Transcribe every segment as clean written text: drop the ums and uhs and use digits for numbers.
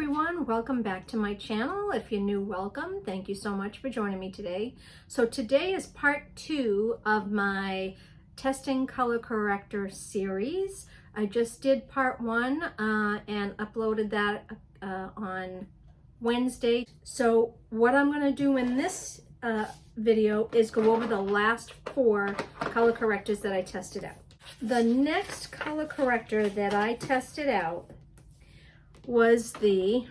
everyone, welcome back to my channel. If you're new, welcome. Thank you so much for joining me today. So today is part 2 of my testing color corrector series. I just did part 1 and uploaded that on Wednesday. So what I'm going to do in this video is go over the last 4 color correctors that I tested out. The next color corrector that I tested out was the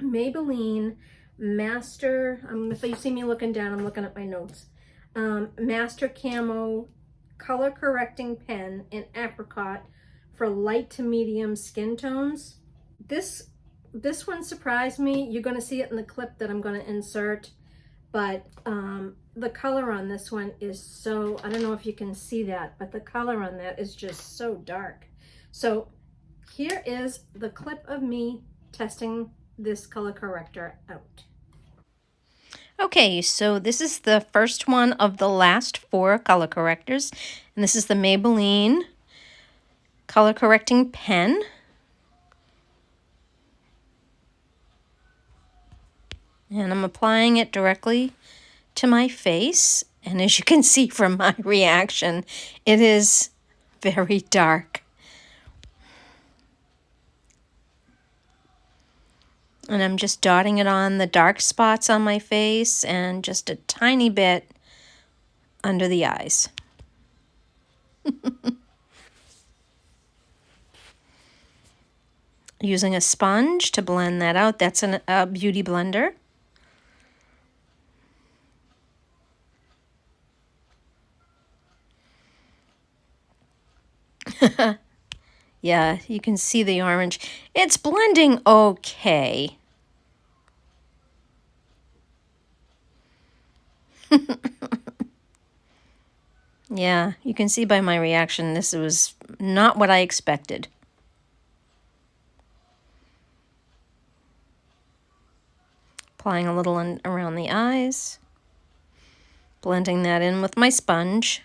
Maybelline Master, if you see me looking down, I'm looking at my notes, Master Camo Color Correcting Pen in Apricot for light to medium skin tones. This one surprised me. You're going to see it in the clip that I'm going to insert, but the color on this one is so, I don't know if you can see that, but the color on that is just so dark. So here is the clip of me testing this color corrector out. Okay, so this is the first one of the last 4 color correctors, and this is the Maybelline Color Correcting Pen. And I'm applying it directly to my face, and as you can see from my reaction, it is very dark. And I'm just dotting it on the dark spots on my face and just a tiny bit under the eyes. Using a sponge to blend that out. That's a beauty blender. Yeah, you can see the orange. It's blending okay. Yeah, you can see by my reaction, this was not what I expected. Applying a little around the eyes. Blending that in with my sponge.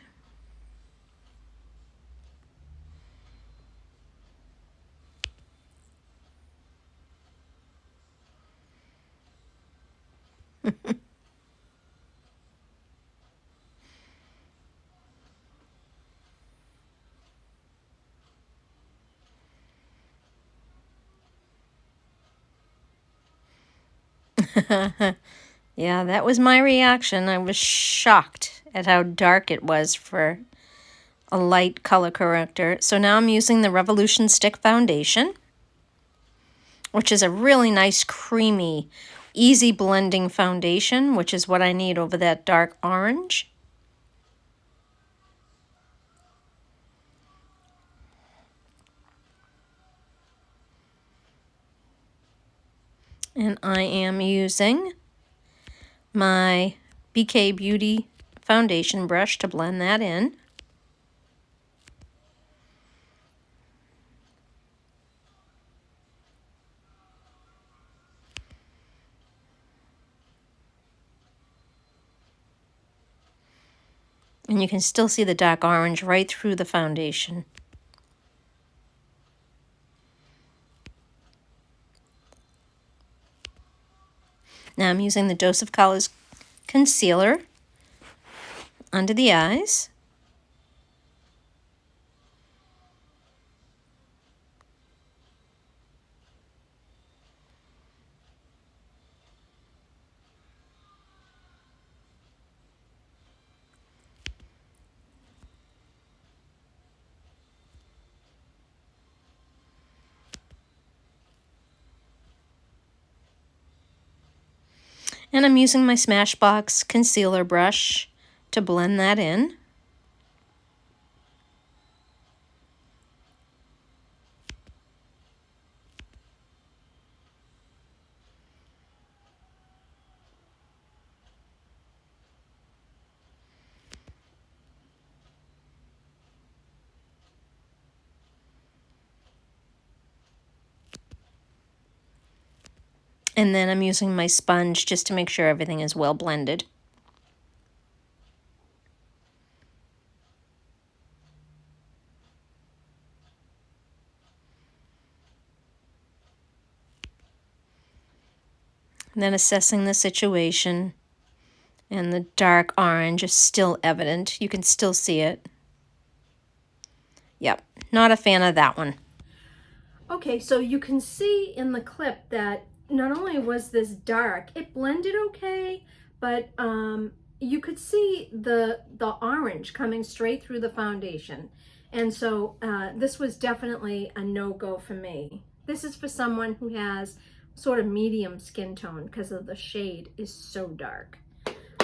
Yeah, that was my reaction. I was shocked at how dark it was for a light color corrector. So now I'm using the Revolution Stick Foundation, which is a really nice, creamy, easy blending foundation, which is what I need over that dark orange. And I am using my BK Beauty foundation brush to blend that in. And you can still see the dark orange right through the foundation. Now I'm using the Dose of Colors concealer under the eyes. And I'm using my Smashbox concealer brush to blend that in. And then I'm using my sponge just to make sure everything is well blended. And then assessing the situation, and the dark orange is still evident. You can still see it. Yep, not a fan of that one. Okay, so you can see in the clip that not only was this dark, it blended okay, but you could see the orange coming straight through the foundation. And so this was definitely a no-go for me. This is for someone who has sort of medium skin tone because of the shade is so dark.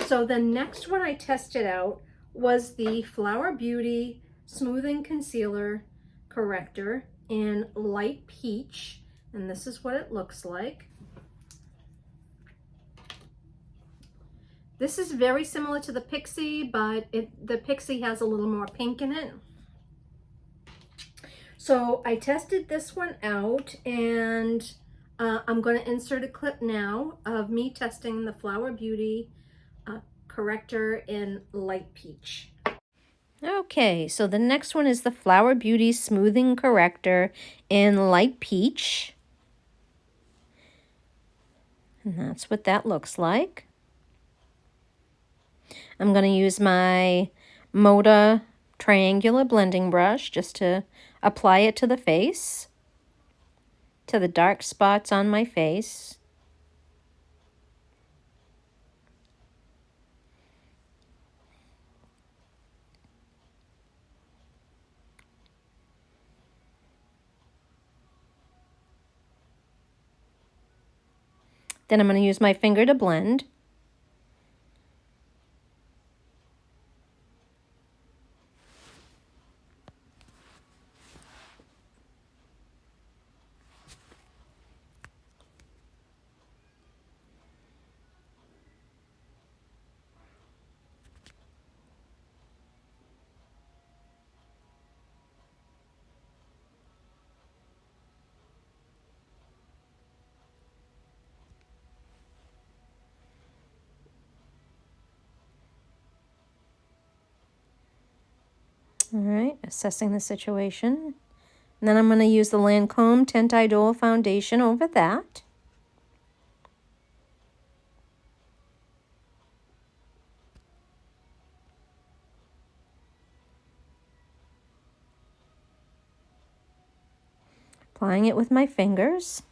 So the next one I tested out was the Flower Beauty Smoothing Concealer Corrector in light peach, and this is what it looks like. This is very similar to the Pixie, but the Pixie has a little more pink in it. So I tested this one out, and I'm going to insert a clip now of me testing the Flower Beauty Corrector in light peach. Okay, so the next one is the Flower Beauty Smoothing Corrector in light peach. And that's what that looks like. I'm going to use my Moda triangular blending brush just to apply it to the face, to the dark spots on my face. Then I'm going to use my finger to blend. All right, assessing the situation. And then I'm going to use the Lancome Tint Idol foundation over that. Applying it with my fingers.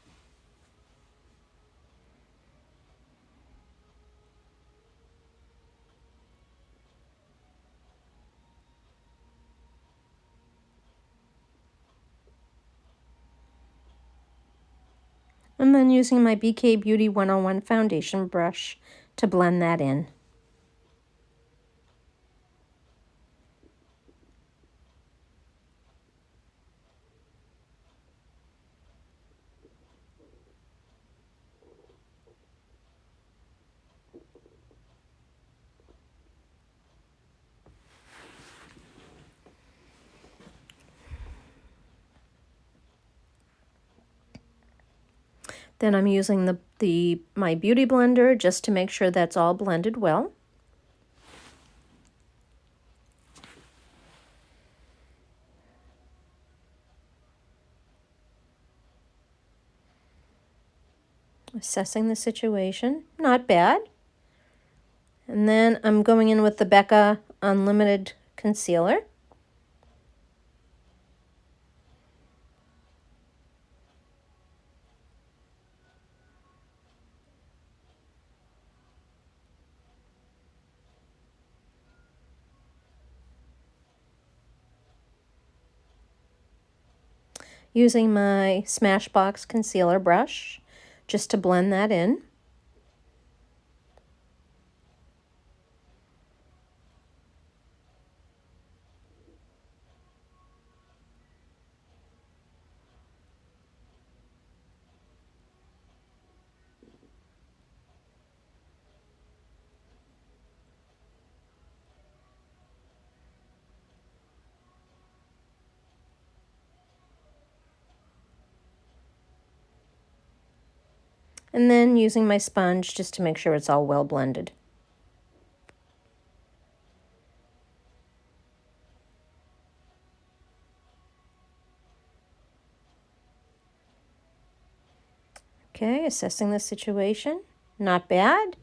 And then using my BK Beauty 101 foundation brush to blend that in. Then I'm using my Beauty Blender just to make sure that's all blended well. Assessing the situation, not bad. And then I'm going in with the Becca Unlimited Concealer. Using my Smashbox concealer brush just to blend that in. And then using my sponge just to make sure it's all well blended. Okay, assessing the situation. Not bad.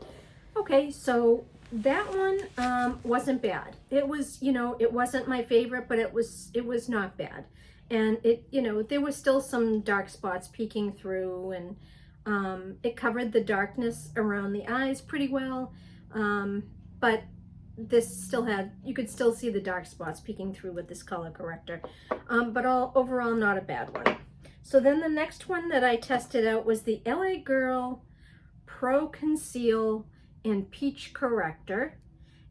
Okay, so that one wasn't bad. It was, you know, it wasn't my favorite, but it was not bad. And it, you know, there was still some dark spots peeking through, and it covered the darkness around the eyes pretty well. But this still had, you could still see the dark spots peeking through with this color corrector. But overall, not a bad one. So then the next one that I tested out was the LA Girl Pro Conceal in Peach Corrector.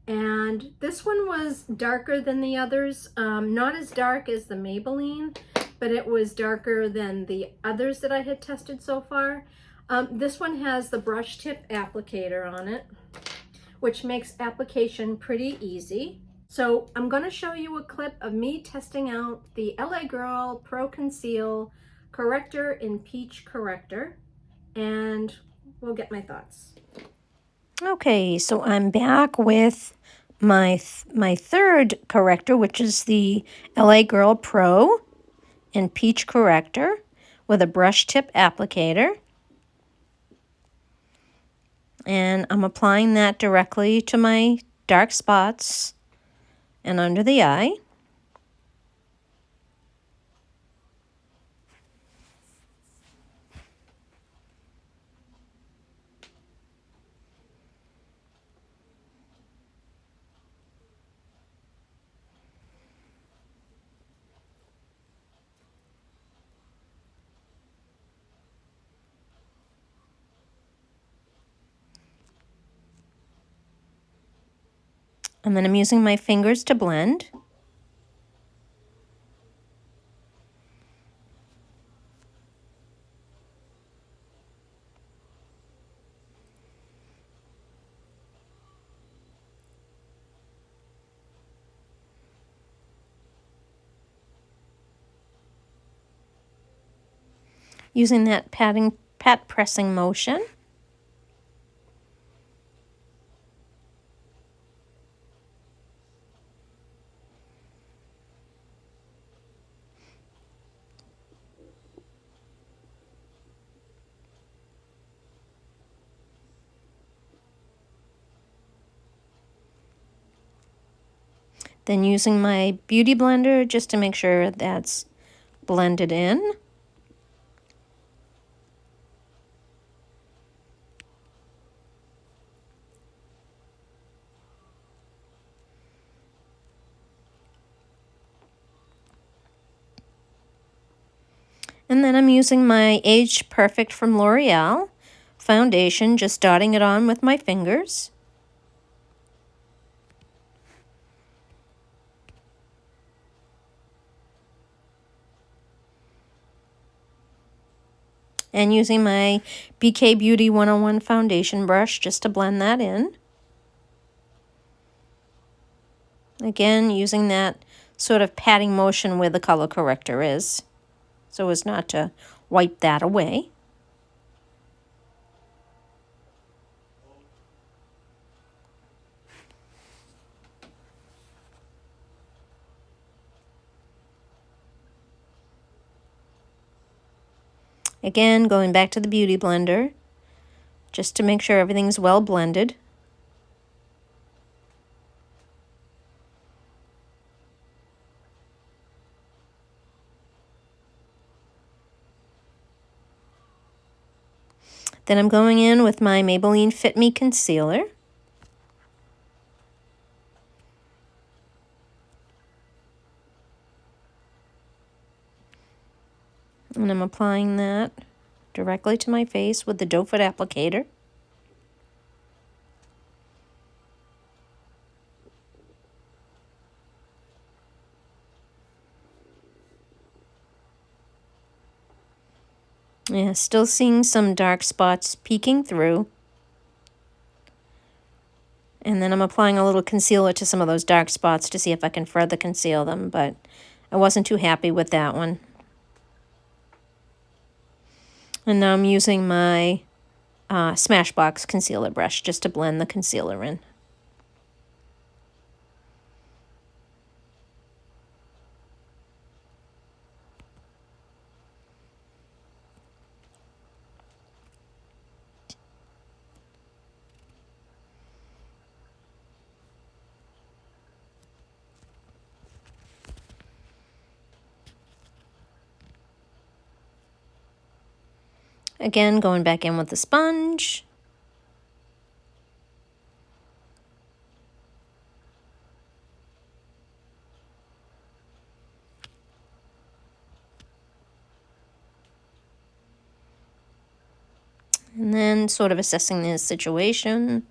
And this one was darker than the others. Not as dark as the Maybelline, but it was darker than the others that I had tested so far. This one has the brush tip applicator on it, which makes application pretty easy. So I'm going to show you a clip of me testing out the LA Girl Pro Conceal Corrector in Peach Corrector, and we'll get my thoughts. Okay, so I'm back with my third corrector, which is the LA Girl Pro in Peach Corrector with a brush tip applicator. And I'm applying that directly to my dark spots and under the eye. And then I'm using my fingers to blend. Using that pat pressing motion. Then using my beauty blender just to make sure that's blended in. And then I'm using my Age Perfect from L'Oreal foundation, just dotting it on with my fingers. And using my BK Beauty 101 foundation brush just to blend that in. Again, using that sort of patting motion where the color corrector is, so as not to wipe that away. Again, going back to the beauty blender, just to make sure everything's well blended. Then I'm going in with my Maybelline Fit Me Concealer. And I'm applying that directly to my face with the doe foot applicator. Yeah, still seeing some dark spots peeking through. And then I'm applying a little concealer to some of those dark spots to see if I can further conceal them, but I wasn't too happy with that one. And now I'm using my Smashbox concealer brush just to blend the concealer in. Again, going back in with the sponge. And then sort of assessing the situation.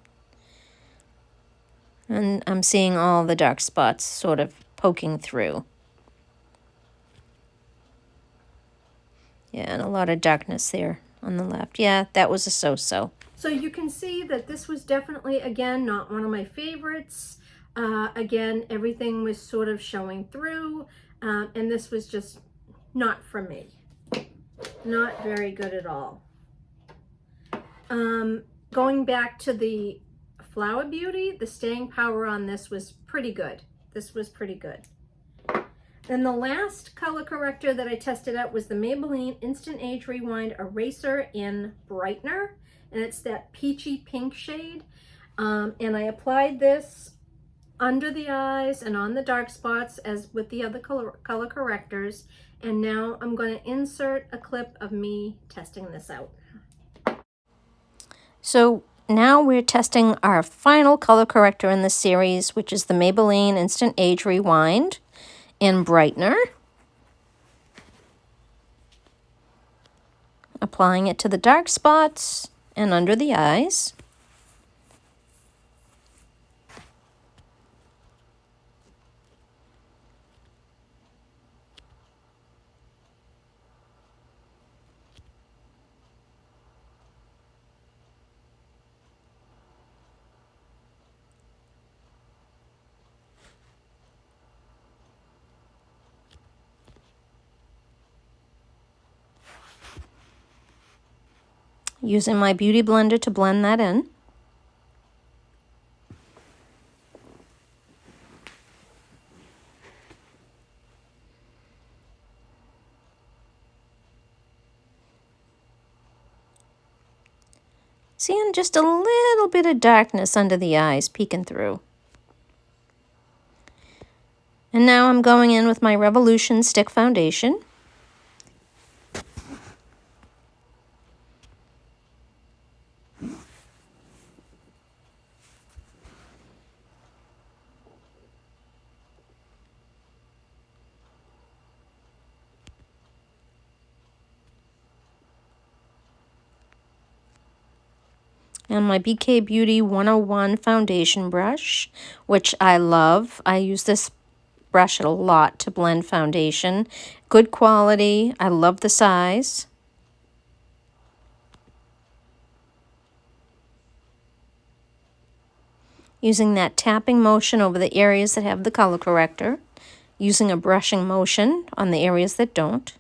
And I'm seeing all the dark spots sort of poking through. Yeah, and a lot of darkness there on the left. Yeah, that was a so-so. So you can see that this was definitely, again, not one of my favorites. Again, everything was sort of showing through, and this was just not for me. Not very good at all. Going back to the Flower Beauty, the staying power on this was pretty good. This was pretty good. Then the last color corrector that I tested out was the Maybelline Instant Age Rewind Eraser in Brightener, and it's that peachy pink shade. And I applied this under the eyes and on the dark spots as with the other color correctors. And now I'm going to insert a clip of me testing this out. So now we're testing our final color corrector in the series, which is the Maybelline Instant Age Rewind in Brightener. Applying it to the dark spots and under the eyes. Using my Beauty Blender to blend that in. Seeing just a little bit of darkness under the eyes peeking through. And now I'm going in with my Revolution Stick Foundation. And my BK Beauty 101 foundation brush, which I love. I use this brush a lot to blend foundation. Good quality. I love the size. Using that tapping motion over the areas that have the color corrector. Using a brushing motion on the areas that don't.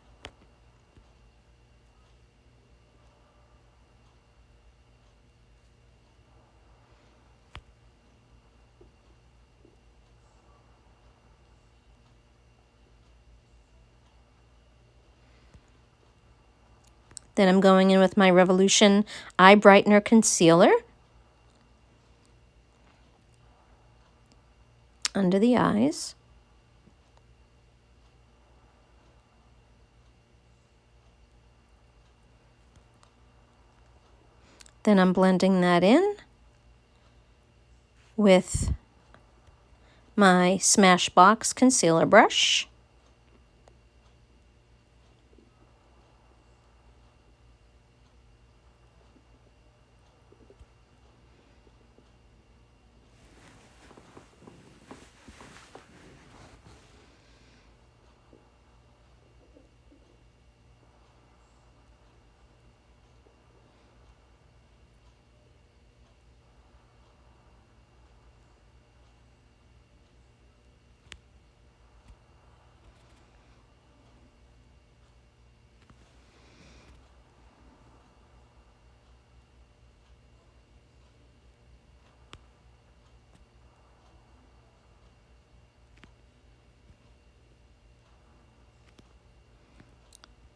Then I'm going in with my Revolution Eye Brightener Concealer under the eyes. Then I'm blending that in with my Smashbox concealer brush.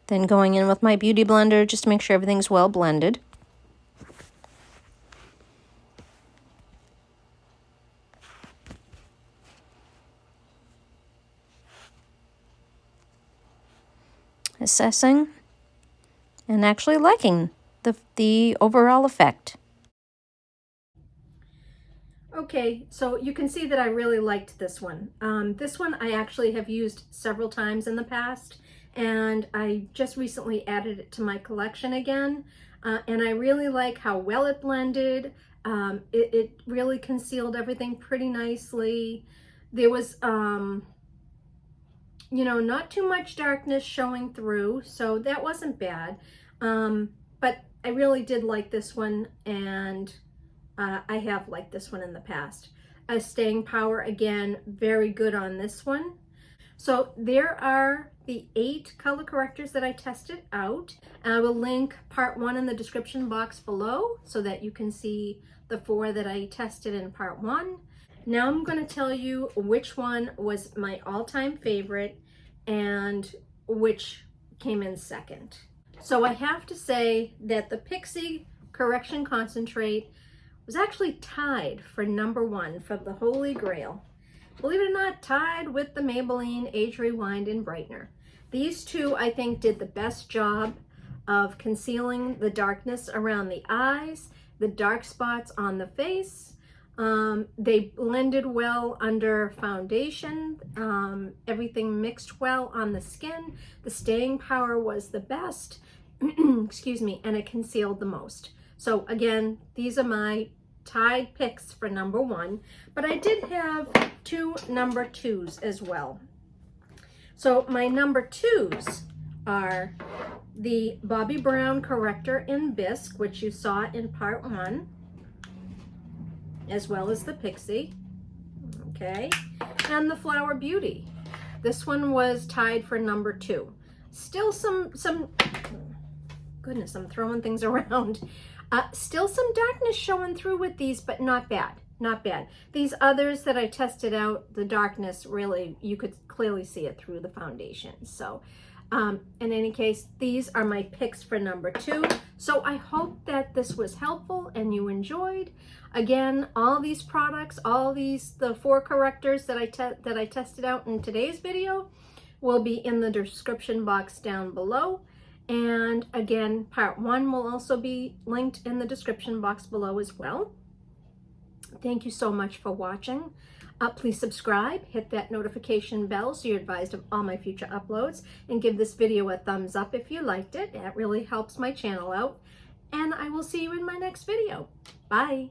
Then going in with my Beauty Blender just to make sure everything's well blended. Assessing and actually liking the overall effect. Okay, so you can see that I really liked this one. This one I actually have used several times in the past, and I just recently added it to my collection again. And I really like how well it blended. It really concealed everything pretty nicely. There was, you know, not too much darkness showing through, so that wasn't bad. But I really did like this one, and I have liked this one in the past. Staying power, again, very good on this one. So there are the 8 color correctors that I tested out. I will link part 1 in the description box below so that you can see the 4 that I tested in part 1. Now I'm going to tell you which one was my all-time favorite and which came in second. So I have to say that the Pixie Correction Concentrate was actually tied for number 1 for the Holy Grail. Believe it or not, tied with the Maybelline Age Rewind and Brightener. These two, I think, did the best job of concealing the darkness around the eyes, the dark spots on the face. They blended well under foundation. Everything mixed well on the skin. The staying power was the best, excuse me, and it concealed the most. So again, these are my tied picks for number 1, but I did have 2 number 2s as well. So my number 2s are the Bobbi Brown Corrector in Bisque, which you saw in part 1, as well as the Pixie, okay, and the Flower Beauty. This one was tied for number 2. Still some goodness, I'm throwing things around. Still some darkness showing through with these, but not bad, not bad. These others that I tested out, the darkness really, you could clearly see it through the foundation. So in any case, these are my picks for number 2. So I hope that this was helpful and you enjoyed. Again, all these products, the 4 correctors that I tested out in today's video will be in the description box down below. And again, part 1 will also be linked in the description box below as well. Thank you so much for watching. Please subscribe, hit that notification bell so you're advised of all my future uploads, and give this video a thumbs up if you liked it. That really helps my channel out. And I will see you in my next video. Bye.